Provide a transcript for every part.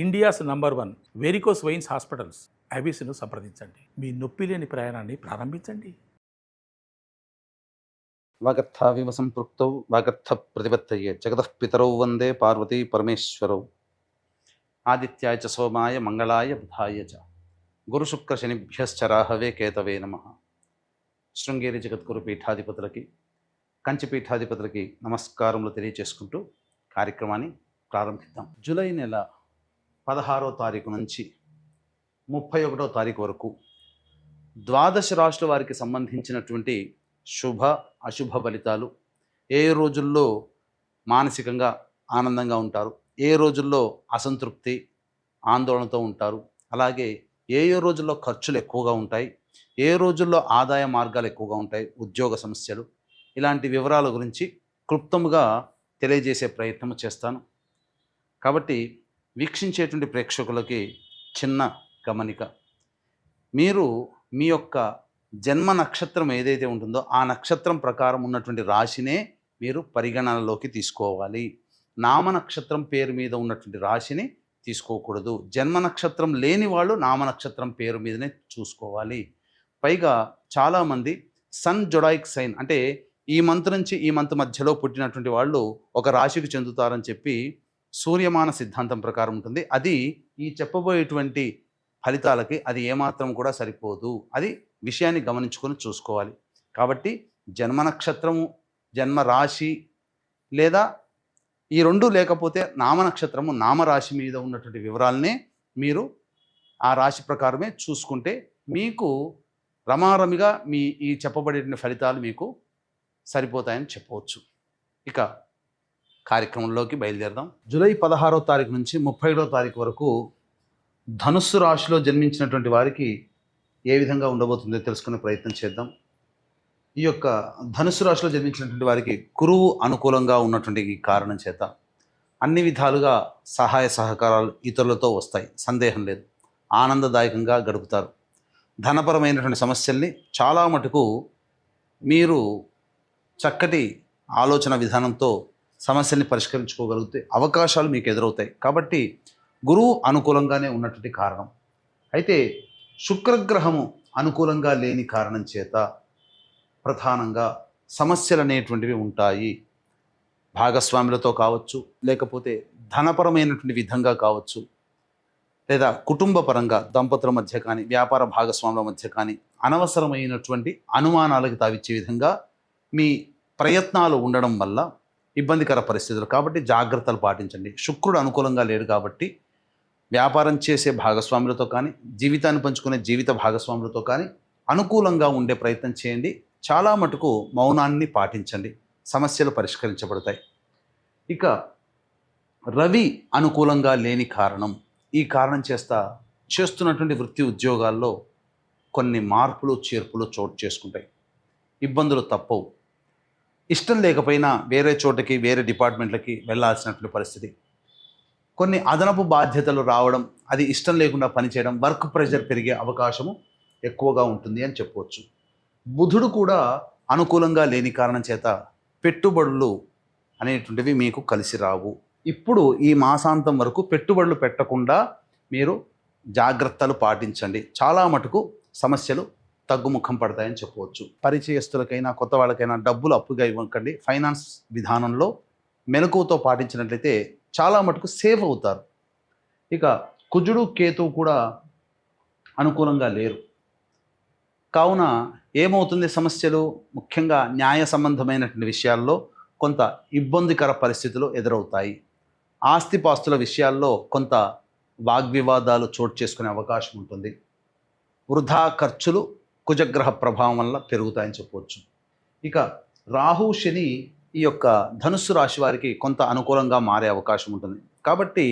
India's number 1 varicose veins hospitals ఐబీసీను సంప్రదించండి. మీ నొప్పి లేని ప్రయాణాన్ని ప్రారంభించండి. వాగర్థావివ సంపృక్తౌ వాగర్థ ప్రతిపత్తయే జగతః పితరౌ వందే పార్వతీ పరమేశ్వరౌ. ఆదిత్యాయ చ సోమాయ మంగళాయ బుధాయ చ గురుశుక్ర శనిభ్యశ్చ రాహవే కేతవే నమః. శృంగేరి జగద్గురు పీఠాధిపతులకి, కంచి పీఠాధిపతులకి నమస్కారములు తెలియచేసుకుంటూ కార్యక్రమాన్ని ప్రారంభిద్దాం. జూలై నెల 16వ తారీఖు నుంచి 31వ తారీఖు వరకు ద్వాదశ రాశుల వారికి సంబంధించినటువంటి శుభ అశుభ ఫలితాలు, ఏ రోజుల్లో మానసికంగా ఆనందంగా ఉంటారు, ఏ రోజుల్లో అసంతృప్తి ఆందోళనతో ఉంటారు, అలాగే ఏ రోజుల్లో ఖర్చులు ఎక్కువగా ఉంటాయి, ఏ రోజుల్లో ఆదాయ మార్గాలు ఎక్కువగా ఉంటాయి, ఉద్యోగ సమస్యలు, ఇలాంటి వివరాల గురించి క్లుప్తంగా తెలియజేసే ప్రయత్నం చేస్తాను. కాబట్టి వీక్షించేటువంటి ప్రేక్షకులకి చిన్న గమనిక, మీరు మీ యొక్క జన్మ నక్షత్రం ఏదైతే ఉంటుందో ఆ నక్షత్రం ప్రకారం ఉన్నటువంటి రాశినే మీరు పరిగణనలోకి తీసుకోవాలి. నామ నక్షత్రం పేరు మీద ఉన్నటువంటి రాశిని తీసుకోకూడదు. జన్మ నక్షత్రం లేని వాళ్ళు నామ నక్షత్రం పేరు మీదనే చూసుకోవాలి. పైగా చాలామంది సన్ జొడాయిక్ సైన్, అంటే ఈ మంత్ నుంచి ఈ మంత్ మధ్యలో పుట్టినటువంటి వాళ్ళు ఒక రాశికి చెందుతారని చెప్పి సూర్యమాన సిద్ధాంతం ప్రకారం ఉంటుంది. అది ఈ చెప్పబోయేటువంటి ఫలితాలకి అది ఏమాత్రం కూడా సరిపోదు. అది విషయాన్ని గమనించుకొని చూసుకోవాలి. కాబట్టి జన్మ నక్షత్రము, జన్మ రాశి లేదా ఈ రెండు లేకపోతే నామ నక్షత్రము, నామరాశి మీద ఉన్నటువంటి వివరాలనే మీరు ఆ రాశి ప్రకారమే చూసుకుంటే మీకు రమారమిగా మీ ఈ చెప్పబడే ఫలితాలు మీకు సరిపోతాయని చెప్పవచ్చు. ఇక కార్యక్రమంలోకి బయలుదేరదాం. జూలై 16వ తారీఖు నుంచి 31వ తారీఖు వరకు ధనుస్సు రాశిలో జన్మించినటువంటి వారికి ఏ విధంగా ఉండబోతుందో తెలుసుకునే ప్రయత్నం చేద్దాం. ఈ యొక్క ధనుస్సు రాశిలో జన్మించినటువంటి వారికి గురువు అనుకూలంగా ఉన్నటువంటి ఈ కారణం చేత అన్ని విధాలుగా సహాయ సహకారాలు ఇతరులతో వస్తాయి, సందేహం లేదు. ఆనందదాయకంగా గడుపుతారు. ధనపరమైనటువంటి సమస్యల్ని చాలా మటుకు మీరు చక్కటి ఆలోచన విధానంతో సమస్యల్ని పరిష్కరించుకోగలిగితే అవకాశాలు మీకు ఎదురవుతాయి. కాబట్టి గురువు అనుకూలంగానే ఉన్నటువంటి కారణం. అయితే శుక్రగ్రహము అనుకూలంగా లేని కారణం చేత ప్రధానంగా సమస్యలు అనేటువంటివి ఉంటాయి. భాగస్వాములతో కావచ్చు, లేకపోతే ధనపరమైనటువంటి విధంగా కావచ్చు, లేదా కుటుంబ పరంగా దంపతుల మధ్య కానీ, వ్యాపార భాగస్వాముల మధ్య కానీ అనవసరమైనటువంటి అనుమానాలకు తావిచ్చే విధంగా మీ ప్రయత్నాలు ఉండడం వల్ల ఇబ్బందికర పరిస్థితులు. కాబట్టి జాగ్రత్తలు పాటించండి. శుక్రుడు అనుకూలంగా లేడు కాబట్టి వ్యాపారం చేసే భాగస్వాములతో కానీ, జీవితాన్ని పంచుకునే జీవిత భాగస్వాములతో కానీ అనుకూలంగా ఉండే ప్రయత్నం చేయండి. చాలా మటుకు మౌనాన్ని పాటించండి, సమస్యలు పరిష్కరించబడతాయి. ఇక రవి అనుకూలంగా లేని కారణం, ఈ కారణం చేస్తున్నటువంటి వృత్తి ఉద్యోగాల్లో కొన్ని మార్పులు చేర్పులు చోటు చేసుకుంటాయి. ఇబ్బందులు తప్పవు. ఇష్టం లేకపోయినా వేరే చోటకి, వేరే డిపార్ట్మెంట్లకి వెళ్ళాల్సినటువంటి పరిస్థితి, కొన్ని అదనపు బాధ్యతలు రావడం, అది ఇష్టం లేకుండా పనిచేయడం, వర్క్ ప్రెషర్ పెరిగే అవకాశము ఎక్కువగా ఉంటుంది అని చెప్పవచ్చు. బుధుడు కూడా అనుకూలంగా లేని కారణం చేత పెట్టుబడులు అనేటువంటివి మీకు కలిసి రావు. ఇప్పుడు ఈ మాసాంతం వరకు పెట్టుబడులు పెట్టకుండా మీరు జాగ్రత్తలు పాటించండి. చాలా మటుకు సమస్యలు తగ్గుముఖం పడతాయని చెప్పవచ్చు. పరిచయస్తులకైనా కొత్త వాళ్ళకైనా డబ్బులు అప్పుగా ఇవ్వకండి. ఫైనాన్స్ విధానంలో మెలకువతో పాటించినట్లయితే చాలా మటుకు సేవ్ అవుతారు. ఇక కుజుడు కేతువు కూడా అనుకూలంగా లేరు కావున ఏమవుతుంది, సమస్యలు ముఖ్యంగా న్యాయ సంబంధమైనటువంటి విషయాల్లో కొంత ఇబ్బందికర పరిస్థితులు ఎదురవుతాయి. ఆస్తిపాస్తుల విషయాల్లో కొంత వాగ్వివాదాలు చోటు చేసుకునే అవకాశం ఉంటుంది. వృధా ఖర్చులు కుజగ్రహ ప్రభావం వల్ల పెరుగుతాయని చెప్పవచ్చు. ఇక రాహు శని ఈ యొక్క ధనుస్సు రాశి వారికి కొంత అనుకూలంగా మారే అవకాశం ఉంటుంది. కాబట్టి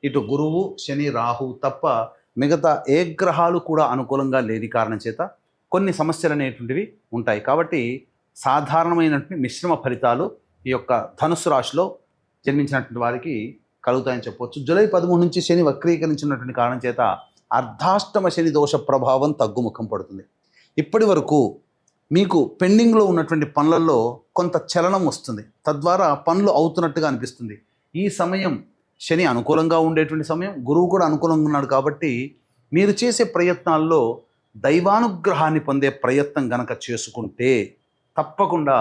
ఇటు గురువు, శని, రాహు తప్ప మిగతా ఏ గ్రహాలు కూడా అనుకూలంగా లేని కారణం చేత కొన్ని సమస్యలు అనేటువంటివి ఉంటాయి. కాబట్టి సాధారణమైనటువంటి మిశ్రమ ఫలితాలు ఈ యొక్క ధనుస్సు రాశిలో జన్మించినటువంటి వారికి కలుగుతాయని చెప్పవచ్చు. జూలై 13 నుంచి శని వక్రీకరించినటువంటి కారణం చేత అర్ధాష్టమ శని దోష ప్రభావం తగ్గుముఖం పడుతుంది. ఇప్పటి వరకు మీకు పెండింగ్లో ఉన్నటువంటి పనులలో కొంత చలనం వస్తుంది, తద్వారా పనులు అవుతున్నట్టుగా అనిపిస్తుంది. ఈ సమయం శని అనుకూలంగా ఉండేటువంటి సమయం, గురువు కూడా అనుకూలంగా ఉన్నాడు కాబట్టి మీరు చేసే ప్రయత్నాల్లో దైవానుగ్రహాన్ని పొందే ప్రయత్నం గనక చేసుకుంటే తప్పకుండా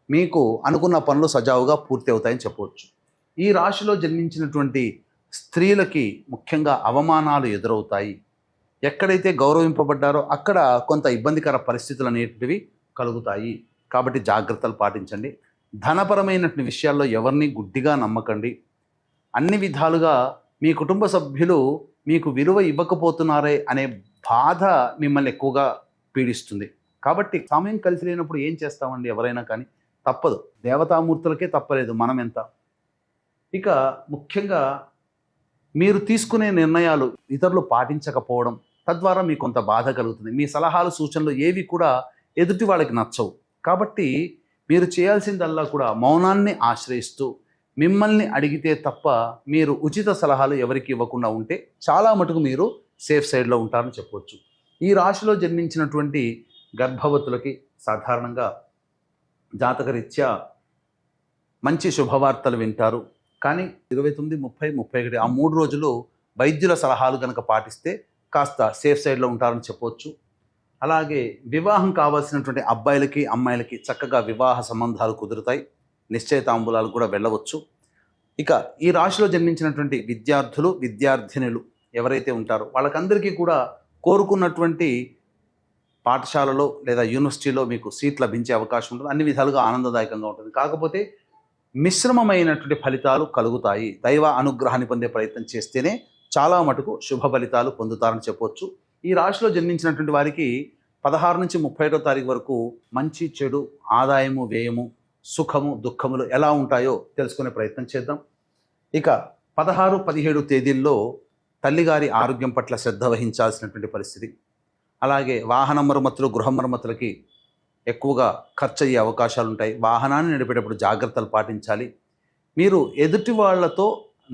మీకు అనుకున్న పనులు సజావుగా పూర్తి అవుతాయని చెప్పవచ్చు. ఈ రాశిలో జన్మించినటువంటి స్త్రీలకి ముఖ్యంగా అవమానాలు ఎదురవుతాయి. ఎక్కడైతే గౌరవింపబడ్డారో అక్కడ కొంత ఇబ్బందికర పరిస్థితులు అనేటివి కలుగుతాయి. కాబట్టి జాగ్రత్తలు పాటించండి. ధనపరమైనటువంటి విషయాల్లో ఎవరిని గుడ్డిగా నమ్మకండి. అన్ని విధాలుగా మీ కుటుంబ సభ్యులు మీకు విలువ ఇవ్వకపోతున్నారే అనే బాధ మిమ్మల్ని ఎక్కువగా పీడిస్తుంది. కాబట్టి సమయం కలిసి లేనప్పుడు ఏం చేస్తామండి? ఎవరైనా కానీ తప్పదు. దేవతామూర్తులకే తప్పలేదు, మనం ఎంత. ఇక ముఖ్యంగా మీరు తీసుకునే నిర్ణయాలు ఇతరులు పాటించకపోవడం, తద్వారా మీకు కొంత బాధ కలుగుతుంది. మీ సలహాలు సూచనలు ఏవి కూడా ఎదుటి వాళ్ళకి నచ్చవు. కాబట్టి మీరు చేయాల్సిందల్లా కూడా మౌనాన్ని ఆశ్రయిస్తూ మిమ్మల్ని అడిగితే తప్ప మీరు ఉచిత సలహాలు ఎవరికి ఇవ్వకుండా ఉంటే చాలా మటుకు మీరు సేఫ్ సైడ్లో ఉంటారని చెప్పవచ్చు. ఈ రాశిలో జన్మించినటువంటి గర్భవతులకి సాధారణంగా జాతకరీత్యా మంచి శుభవార్తలు వింటారు. కానీ 29, 30, 31 ఆ 3 రోజులు వైద్యుల సలహాలు కనుక పాటిస్తే కాస్త సేఫ్ సైడ్లో ఉంటారని చెప్పవచ్చు. అలాగే వివాహం కావాల్సినటువంటి అబ్బాయిలకి అమ్మాయిలకి చక్కగా వివాహ సంబంధాలు కుదురుతాయి. నిశ్చయితాంబులాలు కూడా వెళ్ళవచ్చు. ఇక ఈ రాశిలో జన్మించినటువంటి విద్యార్థులు విద్యార్థినులు ఎవరైతే ఉంటారో వాళ్ళకందరికీ కూడా కోరుకున్నటువంటి పాఠశాలలో లేదా యూనివర్సిటీలో మీకు సీట్ లభించే అవకాశం ఉంటుంది. అన్ని విధాలుగా ఆనందదాయకంగా ఉంటుంది. కాకపోతే మిశ్రమమైనటువంటి ఫలితాలు కలుగుతాయి. దైవ అనుగ్రహాన్ని పొందే ప్రయత్నం చేస్తేనే చాలా మటుకు శుభ ఫలితాలు పొందుతారని చెప్పవచ్చు. ఈ రాశిలో జన్మించినటువంటి వారికి 16 నుంచి 31 తారీఖు వరకు మంచి చెడు, ఆదాయము వ్యయము, సుఖము దుఃఖములు ఎలా ఉంటాయో తెలుసుకునే ప్రయత్నం చేద్దాం. ఇక 16, 17 తేదీల్లో తల్లిగారి ఆరోగ్యం పట్ల శ్రద్ధ వహించాల్సినటువంటి పరిస్థితి. అలాగే వాహన మరమ్మతులు, గృహ మరమ్మతులకి ఎక్కువగా ఖర్చు అయ్యే అవకాశాలు ఉంటాయి. వాహనాన్ని నడిపేటప్పుడు జాగ్రత్తలు పాటించాలి. మీరు ఎదుటి వాళ్లతో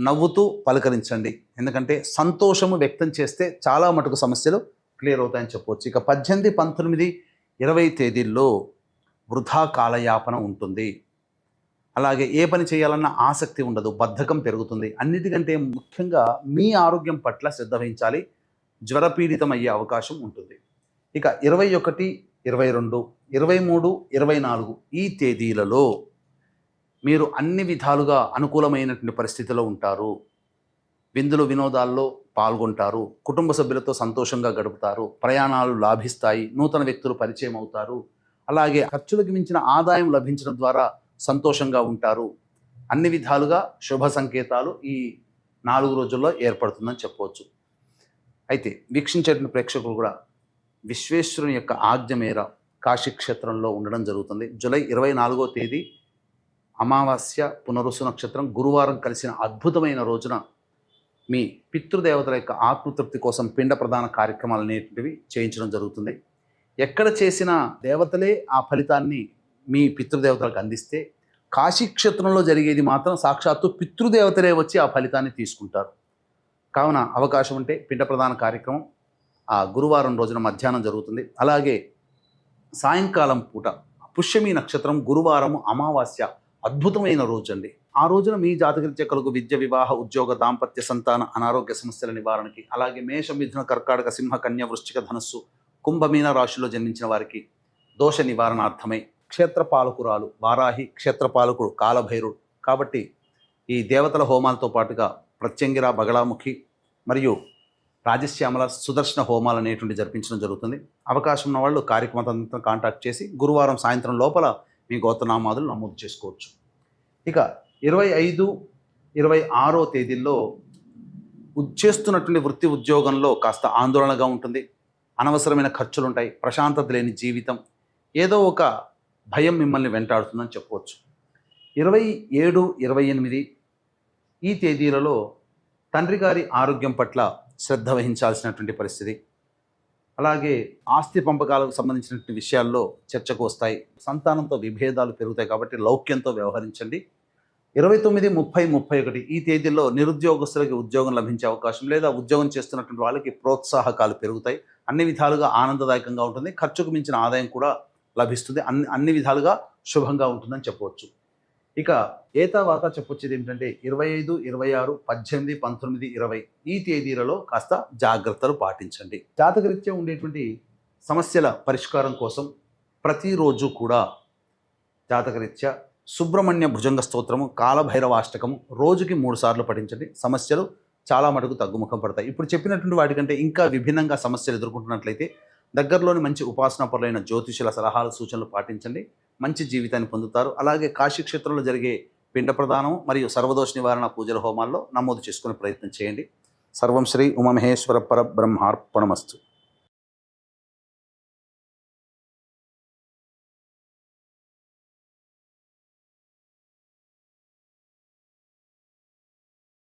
నవ్వుతూ పలకరించండి. ఎందుకంటే సంతోషము వ్యక్తం చేస్తే చాలా మటుకు సమస్యలు క్లియర్ అవుతాయని చెప్పవచ్చు. ఇక 18, 19, 20 తేదీల్లో వృధా కాలయాపన ఉంటుంది. అలాగే ఏ పని చేయాలన్న ఆసక్తి ఉండదు, బద్ధకం పెరుగుతుంది. అన్నిటికంటే ముఖ్యంగా మీ ఆరోగ్యం పట్ల శ్రద్ధ వహించాలి. జ్వరపీడితం అయ్యే అవకాశం ఉంటుంది. ఇక 21, 22, 23, 24 ఈ తేదీలలో మీరు అన్ని విధాలుగా అనుకూలమైనటువంటి పరిస్థితిలో ఉంటారు. విందులు వినోదాల్లో పాల్గొంటారు. కుటుంబ సభ్యులతో సంతోషంగా గడుపుతారు. ప్రయాణాలు లాభిస్తాయి. నూతన వ్యక్తులు పరిచయం అవుతారు. అలాగే ఖర్చులకు మించిన ఆదాయం లభించడం ద్వారా సంతోషంగా ఉంటారు. అన్ని విధాలుగా శుభ సంకేతాలు ఈ 4 రోజుల్లో ఏర్పడుతుందని చెప్పవచ్చు. అయితే వీక్షించేటువంటి ప్రేక్షకులు కూడా విశ్వేశ్వరుని యొక్క ఆజ్ఞ మేర కాశీ క్షేత్రంలో ఉండడం జరుగుతుంది. జూలై 24వ తేదీ అమావాస్య పునరుసు నక్షత్రం గురువారం కలిసిన అద్భుతమైన రోజున మీ పితృదేవతల యొక్క ఆత్మతృప్తి కోసం పిండ ప్రదాన కార్యక్రమాలు అనేటివి చేయించడం జరుగుతుంది. ఎక్కడ చేసిన దేవతలే ఆ ఫలితాన్ని మీ పితృదేవతలకు అందిస్తే, కాశీక్షేత్రంలో జరిగేది మాత్రం సాక్షాత్తు పితృదేవతలే వచ్చి ఆ ఫలితాన్ని తీసుకుంటారు. కావున అవకాశం ఉంటే పిండ ప్రదాన కార్యక్రమం ఆ గురువారం రోజున మధ్యాహ్నం జరుగుతుంది. అలాగే సాయంకాలం పూట పుష్యమి నక్షత్రం గురువారము అమావాస్య అద్భుతమైన రోజు అండి. ఆ రోజున మీ జాతకరీత్యా కలుగు విద్య, వివాహ, ఉద్యోగ, దాంపత్య, సంతాన, అనారోగ్య సమస్యల నివారణకి, అలాగే మేష, మిథున, కర్కాటక, సింహ, కన్య, వృశ్చిక, ధనస్సు, కుంభమీన రాశిలో జన్మించిన వారికి దోష నివారణార్థమై క్షేత్రపాలకురాలు వారాహి, క్షేత్రపాలకుడు కాలభైరుడు కాబట్టి ఈ దేవతల హోమాలతో పాటుగా ప్రత్యంగిర, బగళాముఖి మరియు రాజశ్యామల, సుదర్శన హోమాలు అనేటువంటి జరిపించడం జరుగుతుంది. అవకాశం ఉన్న వాళ్ళు కార్యక్రమంతో కాంటాక్ట్ చేసి గురువారం సాయంత్రం లోపల మీ గోత్రనామాదులు నమోదు చేసుకోవచ్చు. ఇక 25, 26 తేదీల్లో చేస్తున్నటువంటి వృత్తి ఉద్యోగంలో కాస్త ఆందోళనగా ఉంటుంది. అనవసరమైన ఖర్చులు ఉంటాయి. ప్రశాంతత లేని జీవితం, ఏదో ఒక భయం మిమ్మల్ని వెంటాడుతుందని చెప్పవచ్చు. 27, 28 ఈ తేదీలలో తండ్రి గారి ఆరోగ్యం పట్ల శ్రద్ధ వహించాల్సినటువంటి పరిస్థితి. అలాగే ఆస్తి పంపకాలకు సంబంధించినటువంటి విషయాల్లో చర్చకు వస్తాయి. సంతానంతో విభేదాలు పెరుగుతాయి కాబట్టి లౌక్యంతో వ్యవహరించండి. 29, 30, 31 ఈ తేదీల్లో నిరుద్యోగస్తులకి ఉద్యోగం లభించే అవకాశం, లేదా ఉద్యోగం చేస్తున్నటువంటి వాళ్ళకి ప్రోత్సాహకాలు పెరుగుతాయి. అన్ని విధాలుగా ఆనందదాయకంగా ఉంటుంది. ఖర్చుకు మించిన ఆదాయం కూడా లభిస్తుంది. అన్ని విధాలుగా శుభంగా ఉంటుందని చెప్పవచ్చు. ఇక ఏ తర్వాత చెప్పొచ్చేది ఏమిటంటే 25, 26, 18, 19, 20 ఈ తేదీలలో కాస్త జాగ్రత్తలు పాటించండి. జాతకరీత్యా ఉండేటువంటి సమస్యల పరిష్కారం కోసం ప్రతిరోజు కూడా జాతకరీత్యా సుబ్రహ్మణ్య భుజంగ స్తోత్రము, కాలభైరవాష్టకము రోజుకి 3 సార్లు పఠించండి. సమస్యలు చాలా మటుకు తగ్గుముఖం పడతాయి. ఇప్పుడు చెప్పినటువంటి వాటికంటే ఇంకా విభిన్నంగా సమస్యలు ఎదుర్కొంటున్నట్లయితే దగ్గరలోని మంచి ఉపాసనాపరులైన జ్యోతిషుల సలహాలు సూచనలు పాటించండి. మంచి జీవితాన్ని పొందుతారు. అలాగే కాశీక్షేత్రంలో జరిగే పిండ ప్రదానం మరియు సర్వదోష నివారణ పూజల హోమాల్లో నమోదు చేసుకునే ప్రయత్నం చేయండి. సర్వం శ్రీ ఉమామహేశ్వర పరబ్రహ్మార్పణమస్తు.